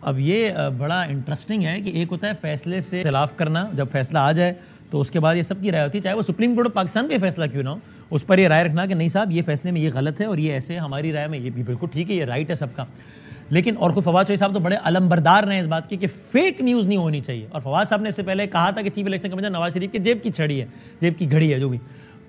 اب یہ بڑا انٹرسٹنگ ہے کہ ایک ہوتا ہے فیصلے سے اختلاف کرنا، جب فیصلہ آ جائے تو اس کے بعد یہ سب کی رائے ہوتی ہے، چاہے وہ سپریم کورٹ آف پاکستان کا فیصلہ کیوں نہ ہو، اس پر یہ رائے رکھنا کہ نہیں صاحب یہ فیصلے میں یہ غلط ہے اور یہ ایسے، ہماری رائے میں یہ بھی بالکل ٹھیک ہے، یہ رائٹ ہے سب کا. لیکن اور خود فواد چوہدری صاحب تو بڑے علمبردار رہے ہیں اس بات کی کہ فیک نیوز نہیں ہونی چاہیے. اور فواد صاحب نے اس سے پہلے کہا تھا کہ chief election commission Nawaz Sharif کے جیب کی چھڑی ہے، جیب کی گھڑی ہے جو بھی،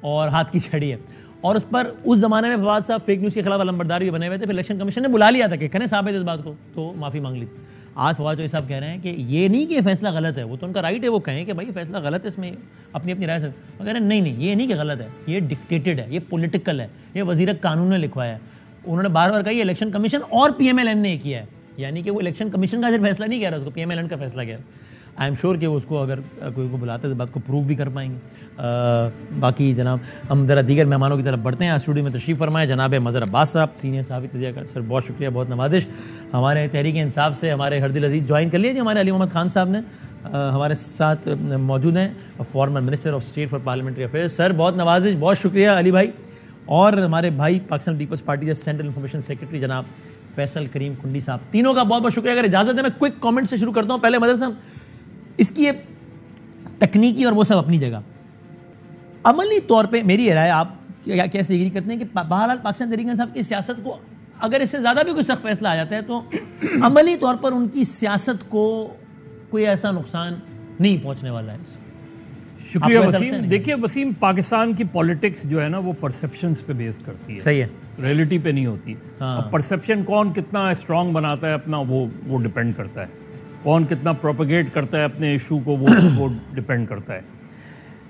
اور ہاتھ کی چھڑی ہے. اور اس پر اس زمانے میں فواد صاحب فیک نیوز کے خلاف علمبردار بھی بنے ہوئے تھے. پھر الیکشن کمیشن نے بلا لیا تھا کہ کہنے ثابت اس بات کو، تو معافی مانگ لی تھی. آج فواد چوہدری صاحب کہہ رہے ہیں کہ یہ نہیں کہ یہ فیصلہ غلط ہے، وہ تو ان کا رائٹ ہے، وہ کہیں کہ بھائی یہ فیصلہ غلط ہے، اس میں اپنی اپنی رائے سے. وہ کہہ رہے ہیں نہیں یہ نہیں کہ غلط ہے، یہ ڈکٹیٹڈ ہے، یہ پولیٹیکل ہے، یہ وزیر قانون نے لکھوایا ہے. انہوں نے بار بار کہا یہ الیکشن کمیشن اور پی ایم ایل این نے کیا ہے، یعنی کہ وہ الیکشن کمیشن کا صرف فیصلہ نہیں کہہ رہا، اس کو پی ایم ایل این کا فیصلہ کہہ رہا. آئی ایم شیور کہ وہ اس کو اگر کوئی کو بلاتے تو بات کو پروو بھی کر پائیں گے. باقی جناب ہم ذرا دیگر مہمانوں کی طرف بڑھتے ہیں. اسٹوڈیو میں تشریف فرمائے جناب مظہر عباس صاحب، سینئر صحافی تجزیہ کار. سر بہت شکریہ، بہت نوازش. ہمارے تحریک انصاف سے ہمارے ہردل عزیز جوائن کر لیے جی، ہمارے علی محمد خان صاحب نے ہمارے ساتھ موجود ہیں، former minister of state for parliamentary affairs. Sir بہت نوازش، بہت شکریہ علی بھائی. اور ہمارے بھائی پاکستان پیپلز پارٹی کے سینٹرل انفارمیشن سیکرٹری جناب فیصل کریم کنڈی صاحب، تینوں کا بہت بہت شکریہ. اگر اجازت ہے میں کوئک کامنٹ سے شروع کرتا ہوں. پہلے مظہر صاحب، اس کی تکنیکی اور وہ سب اپنی جگہ، عملی طور پہ میری رائے آپ کیسے ایگری کرتے ہیں کہ بہرحال پاکستان تحریک انصاف کی سیاست کو اگر اس سے زیادہ بھی کوئی سخت فیصلہ آ جاتا ہے تو عملی طور پر ان کی سیاست کو کوئی ایسا نقصان نہیں پہنچنے والا ہے؟ شکریہ وسیم. دیکھیے وسیم، پاکستان کی پالیٹکس جو ہے نا وہ پرسیپشنز پہ بیسڈ کرتی ہے، صحیح ہے، ریئلٹی پہ نہیں ہوتی. پرسیپشن کون کتنا اسٹرانگ بناتا ہے اپنا، وہ ڈپینڈ کرتا ہے. کون کتنا پروپیگیٹ کرتا ہے اپنے ایشو کو، وہ ڈپینڈ کرتا ہے.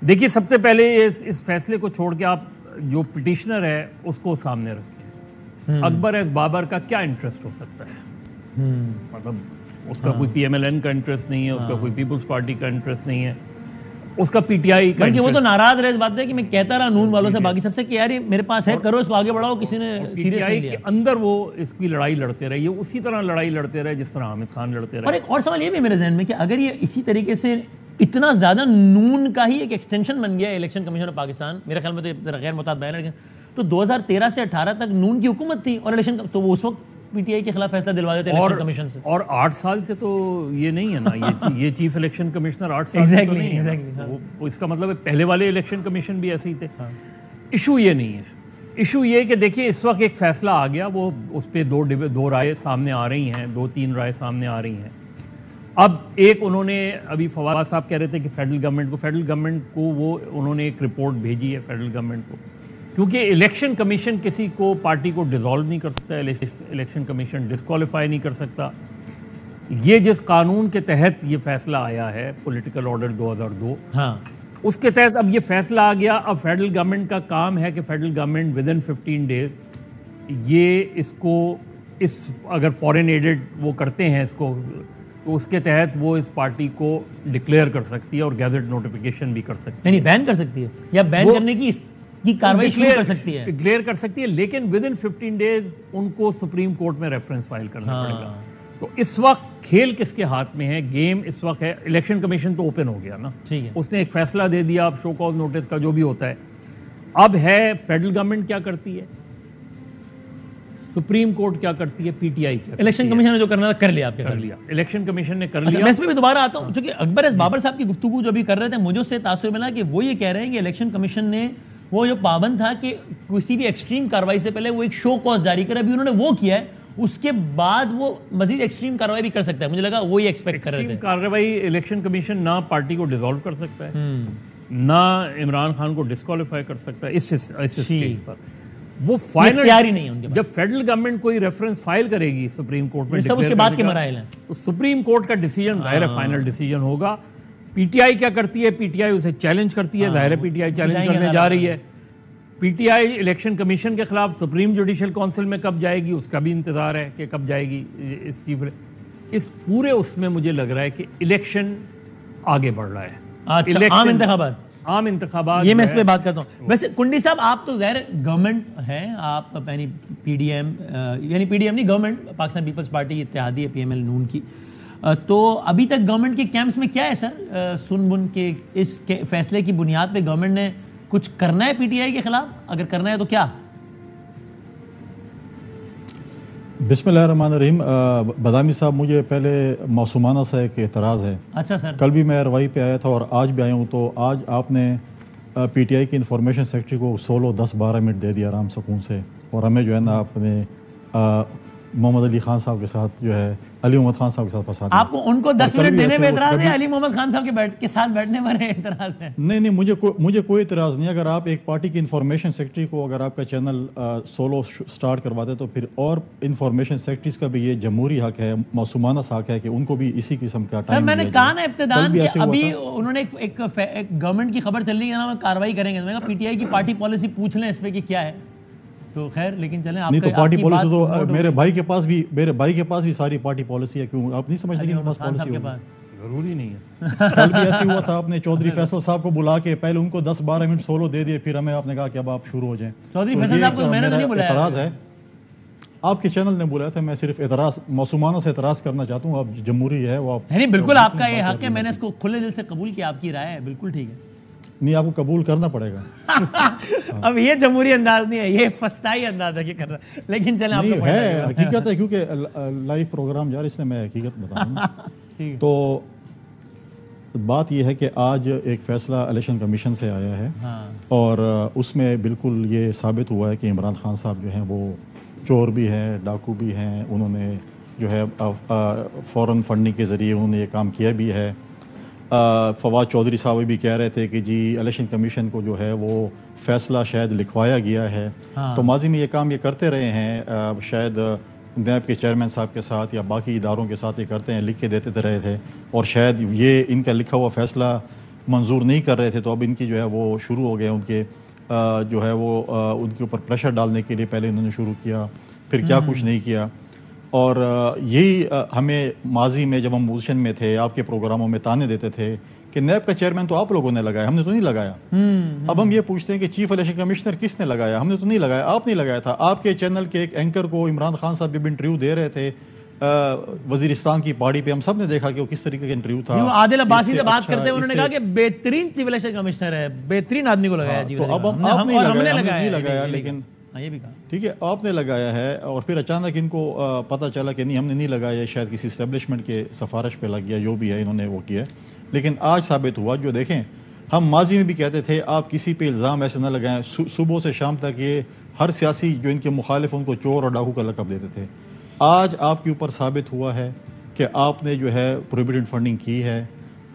دیکھیے سب سے پہلے اس فیصلے کو چھوڑ کے آپ جو پٹیشنر ہے اس کو سامنے رکھیں. اکبر ایز بابر کا کیا انٹرسٹ ہو سکتا ہے؟ مطلب اس کا کوئی پی ایم ایل این کا انٹرسٹ نہیں ہے، اس کا کوئی پیپلز پارٹی کا انٹرسٹ نہیں ہے، اس کا پی ٹی آئی کا. وہ تو ناراض رہے اس بات ہے کہ میں کہتا رہا نون والوں سے، باقی سب سے کہ یار میرے پاس ہے، کرو اس کو آگے بڑھاؤ، کسی نے سیریس نہیں لیا. کے اندر وہ اس کی لڑائی لڑتے رہے، یہ اسی طرح لڑائی لڑتے رہے جس طرح حامد خان لڑتے رہے. اور ایک اور سوال یہ بھی میرے ذہن میں کہ اگر یہ اسی طریقے سے اتنا زیادہ نون کا ہی ایک ایکسٹینشن بن گیا ہے الیکشن کمیشن آف پاکستان، میرے خیال میں تو غیر محتاط بیان ہے، تو 2013 سے 18 تک نون کی حکومت تھی اور الیکشن تو وہ اس وقت پی ٹی آئی کے خلاف فیصلہ دلوا دیتے الیکشن کمیشن سے. اور 8 سال سے تو یہ نہیں ہے نا، یہ چیف الیکشن کمشنر 8 سال سے تو نہیں ہے. اس کا مطلب ہے پہلے والے الیکشن کمیشن بھی ایسے ہی تھے. ایشو یہ نہیں ہے، ایشو یہ کہ دیکھیے اس وقت ایک فیصلہ آ گیا، وہ اس پہ دو رائے سامنے آ رہی ہیں، 2-3 رائے سامنے آ رہی ہیں. اب ایک انہوں نے ابھی فواد صاحب کہہ رہے تھے کہ فیڈرل گورنمنٹ کو وہ انہوں نے ایک رپورٹ بھیجی ہے فیڈرل گورنمنٹ کو، کیونکہ الیکشن کمیشن کسی کو پارٹی کو ڈیزالو نہیں کر سکتا، الیکشن کمیشن ڈسکوالیفائی نہیں کر سکتا. یہ جس قانون کے تحت یہ فیصلہ آیا ہے، پولیٹیکل آرڈر 2002، اس کے تحت اب یہ فیصلہ آ گیا. اب فیڈرل گورنمنٹ کا کام ہے کہ federal government with in 15 days یہ اس کو اگر فورن ایڈڈ وہ کرتے ہیں اس کو، تو اس کے تحت وہ اس پارٹی کو ڈکلیئر کر سکتی ہے اور گیزٹ نوٹیفیکیشن بھی کر سکتی ہے، یعنی بین کر سکتی ہے یا بین کرنے کی کاروائی شروع کر سکتی ہے، ڈکلیئر کر سکتی ہے. لیکن ود ان 15 days ان کو سپریم کورٹ میں ریفرنس فائل کرنا پڑے گا. تو اس وقت کھیل کس کے ہاتھ میں ہے؟ گیم اس وقت ہے، الیکشن کمیشن تو اوپن ہو گیا نا، ٹھیک ہے، اس نے ایک فیصلہ دے دیا. اب شو کاز نوٹس کا جو بھی ہوتا ہے، اب ہے فیڈرل گورنمنٹ کیا کرتی ہے، سپریم کورٹ کیا کرتی ہے، پی ٹی آئی کیا. الیکشن کمیشن نے جو کرنا تھا کر لیا، آپ کر لیا، الیکشن کمیشن نے کر لیا. میں اس میں بھی دوبارہ آتا ہوں چونکہ اکبر ایس بابر صاحب کی گفتگو جو بھی کر رہے تھے، مجھے اس سے تاثر ملا کہ وہ یہ کہہ رہے ہیں کہ الیکشن کمیشن نے وہ جو پابند تھا کہ کسی بھی ایکسٹریم کارروائی سے پہلے وہ ایک شو کاز جاری کرے، ابھی انہوں نے وہ کیا ہے، اس کے بعد وہ مزید ایکسٹریم کارروائی بھی کر سکتا ہے. مجھے لگا وہی ایکسپیکٹ کر رہے تھے. کارروائی الیکشن کمیشن نہ پارٹی کو ڈیزالو کر سکتا ہے، نہ عمران خان کو ڈسکوالیفائی کر سکتا ہے اس اسٹیج پر. وہ فائنل اختیار ہی نہیں ہے ان کے پاس. جب فیڈرل گورنمنٹ کوئی ریفرنس فائل کرے گی سپریم کورٹ میں، سب اس کے بعد کے مراحل ہیں، تو سپریم کورٹ کا ڈیسیجن ظاہر ہے فائنل ڈیسیجن ہوگا. پی ٹی آئی کیا کرتی ہے؟ پی ٹی آئی اسے چیلنج کرتی ہے، ظاہر ہے پی ٹی آئی چیلنج کرنے جا رہی ہے. P T I election commission کے خلاف سپریم جوڈیشل کونسل میں کب جائے گی، اس کا بھی انتظار ہے کہ کب جائے گی. اس پورے اس میں مجھے لگ رہا ہے کہ الیکشن آگے بڑھ رہا ہے. عام انتخابات، یہ میں اس پہ بات کرتا ہوں. ویسے کنڈی صاحب آپ تو ظاہر گورنمنٹ ہیں، آپ یعنی پی ڈی ایم نہیں، گورنمنٹ پاکستان پیپلز پارٹی اتحادی ہے، پی ایم ایل نون کی. تو ابھی تک گورنمنٹ کے کیمپس میں کیا ہے سر سن بن کے اس فیصلے کی بنیاد پہ گورنمنٹ نے کچھ کرنا ہے پی ٹی آئی کے خلاف؟ اگر کرنا ہے تو کیا؟ بسم اللہ الرحمن الرحیم. بدامی صاحب, مجھے پہلے معصومانہ سا ایک اعتراض ہے. اچھا سر. کل بھی میں روائی پہ آیا تھا اور آج بھی آیا ہوں, تو آج آپ نے پی ٹی آئی کی انفارمیشن سیکرٹری کو 16-10-12 منٹ دے دیا آرام سکون سے, اور ہمیں جو ہے نا آپ نے محمد علی خان صاحب کے ساتھ جو ہے علی محمد خان صاحب کے ساتھ پھنسا دیا. آپ کو ان کو 10 منٹ دینے میں اعتراض ہے, علی محمد خان صاحب کے ساتھ بیٹھنے پر اعتراض ہے؟ نہیں, مجھے کوئی اعتراض نہیں. اگر آپ ایک پارٹی کی انفارمیشن سیکرٹری کو اگر آپ کا چینل سولو سٹارٹ کرواتے تو پھر اور انفارمیشن سیکرٹریز کا بھی یہ جمہوری حق ہے, معصومانہ حق ہے کہ ان کو بھی اسی قسم کا ٹائم. سر میں نے کہا نا ابتداء کہ ابھی انہوں نے ایک گورنمنٹ کی خبر چل رہی ہے نا, کارروائی کریں گے. میں نے کہا پی ٹی آئی کی پارٹی پالیسی پوچھ لیں اس پہ کہ کیا ہے. تو خیر, لیکن چلیں آپ تو پارٹی پالیسی تو میرے بھائی کے پاس بھی ساری پارٹی پالیسی ہے. کیوں آپ نہیں سمجھتے کہ ان کے پاس پالیسی ہے؟ ضروری نہیں ہے. کل بھی ایسے ہوا تھا, آپ نے چودھری فیصل صاحب کو بلا کے پہلے ان کو 10-12 منٹ سولو دے دیے, پھر ہمیں آپ نے کہا کہ اب آپ شروع ہو جائیں. چودھری فیصل صاحب کو میں نے نہیں بلایا, اعتراض ہے آپ کے چینل نے بلایا تھا. میں صرف اعتراض معصومانہ سے اعتراض کرنا چاہتا ہوں. اب جمہوری ہے وہ, نہیں بالکل آپ کا یہ حق ہے, میں نے اس کو کھلے دل سے قبول کیا, آپ کی رائے ہے, بالکل ٹھیک ہے. نہیں, آپ کو قبول کرنا پڑے گا. اب یہ جمہوری انداز نہیں ہے, یہ فسطائی انداز ہے کہ کر رہا ہے, لیکن چلیں آپ کو ہے حقیقت ہے, کیونکہ لائیو پروگرام جا رہا ہے, اس لیے میں حقیقت بتاؤں. تو بات یہ ہے کہ آج ایک فیصلہ الیکشن کمیشن سے آیا ہے, اور اس میں بالکل یہ ثابت ہوا ہے کہ عمران خان صاحب جو ہیں وہ چور بھی ہیں, ڈاکو بھی ہیں. انہوں نے جو ہے فورن فنڈنگ کے ذریعے انہوں نے یہ کام کیا بھی ہے. فواد چودھری صاحب بھی کہہ رہے تھے کہ جی الیکشن کمیشن کو جو ہے وہ فیصلہ شاید لکھوایا گیا ہے. تو ماضی میں یہ کام یہ کرتے رہے ہیں, شاید نیب کے چیئرمین صاحب کے ساتھ یا باقی اداروں کے ساتھ یہ کرتے ہیں, لکھ کے دیتے رہے تھے, اور شاید یہ ان کا لکھا ہوا فیصلہ منظور نہیں کر رہے تھے. تو اب ان کی جو ہے وہ شروع ہو گئے, ان کے جو ہے وہ ان کے اوپر پریشر ڈالنے کے لیے پہلے انہوں نے شروع کیا, پھر کیا کچھ نہیں کیا. اور یہی ہمیں ماضی میں جب ہم پوزیشن میں تھے آپ کے پروگراموں میں تانے دیتے تھے کہ نیب کا چیئرمین تو آپ لوگوں نے لگایا, ہم نے تو نہیں لگایا. اب ہم یہ پوچھتے ہیں کہ چیف الیکشن کمشنر کس نے لگایا؟ ہم نے تو نہیں لگایا, آپ نہیں لگایا تھا. آپ کے چینل کے ایک اینکر کو عمران خان صاحب جب انٹرویو دے رہے تھے وزیرستان کی پہاڑی پہ, ہم سب نے دیکھا کہ وہ کس طریقے کا انٹرویو تھا. عادل عباسی سے بات کرتے انہوں نے کہا کہ بہترین چیف الیکشن کمشنر ہے, بہترین آدمی کو لگایا. تو اب آپ نہیں لگایا, لیکن یہ بھی کہا ٹھیک ہے آپ نے لگایا ہے, اور پھر اچانک ان کو پتہ چلا کہ نہیں ہم نے نہیں لگایا, شاید کسی اسٹیبلشمنٹ کے سفارش پہ لگ گیا, جو بھی ہے انہوں نے وہ کیا. لیکن آج ثابت ہوا, جو دیکھیں ہم ماضی میں بھی کہتے تھے آپ کسی پہ الزام ایسے نہ لگائیں, صبح سے شام تک یہ ہر سیاسی جو ان کے مخالف ان کو چور اور ڈاکو کا لقب دیتے تھے. آج آپ کے اوپر ثابت ہوا ہے کہ آپ نے جو ہے پروہیبٹڈ فنڈنگ کی ہے,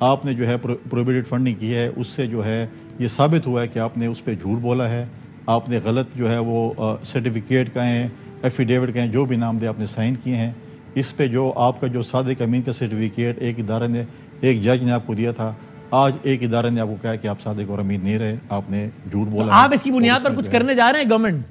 آپ نے جو ہے پروہیبٹڈ فنڈنگ کی ہے. اس سے جو ہے یہ ثابت ہوا ہے کہ آپ نے اس پہ جھوٹ بولا ہے, آپ نے غلط جو ہے وہ سرٹیفکیٹ کہیں, ایفیڈیوٹ کہیں, جو بھی نام دے آپ نے سائن کیے ہیں. اس پہ جو آپ کا جو صادق امین کا سرٹیفکیٹ ایک ادارے نے, ایک جج نے آپ کو دیا تھا, آج ایک ادارے نے آپ کو کہا کہ آپ صادق اور امین نہیں رہے, آپ نے جھوٹ بولا. آپ اس کی بنیاد پر کچھ کرنے جا رہے ہیں گورنمنٹ؟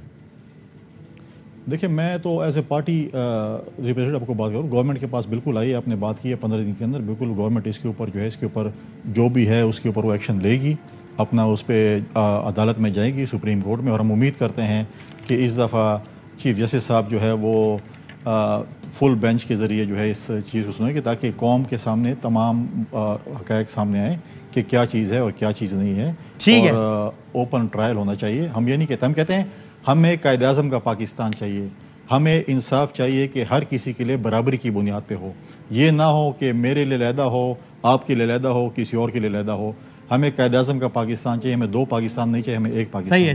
دیکھیں میں تو ایز اے پارٹی ریپرزینٹیو آپ کو بات کروں, گورنمنٹ کے پاس بالکل آئی, آپ نے بات کی ہے 15 دن کے اندر, بالکل گورنمنٹ اس کے اوپر جو ہے اس کے اوپر جو بھی ہے اس کے اوپر وہ ایکشن لے گی, اپنا اس پہ عدالت میں جائے گی, سپریم کورٹ میں. اور ہم امید کرتے ہیں کہ اس دفعہ چیف جسٹس صاحب جو ہے وہ فل بینچ کے ذریعے جو ہے اس چیز کو سنیں گے, تاکہ قوم کے سامنے تمام حقائق سامنے آئیں کہ کیا چیز ہے اور کیا چیز نہیں ہے. اور اوپن ٹرائل ہونا چاہیے. ہم یہ نہیں کہتے, ہم کہتے ہیں ہمیں قائد اعظم کا پاکستان چاہیے, ہمیں انصاف چاہیے کہ ہر کسی کے لیے برابری کی بنیاد پہ ہو. یہ نہ ہو کہ میرے لیے علیحدہ ہو, آپ کے لیے علیحدہ ہو, کسی اور کے لیے علیحدہ ہو. ہمیں قائد اعظم کا پاکستان چاہیے, ہمیں 2 پاکستان نہیں چاہیے, ہمیں 1 پاکستان.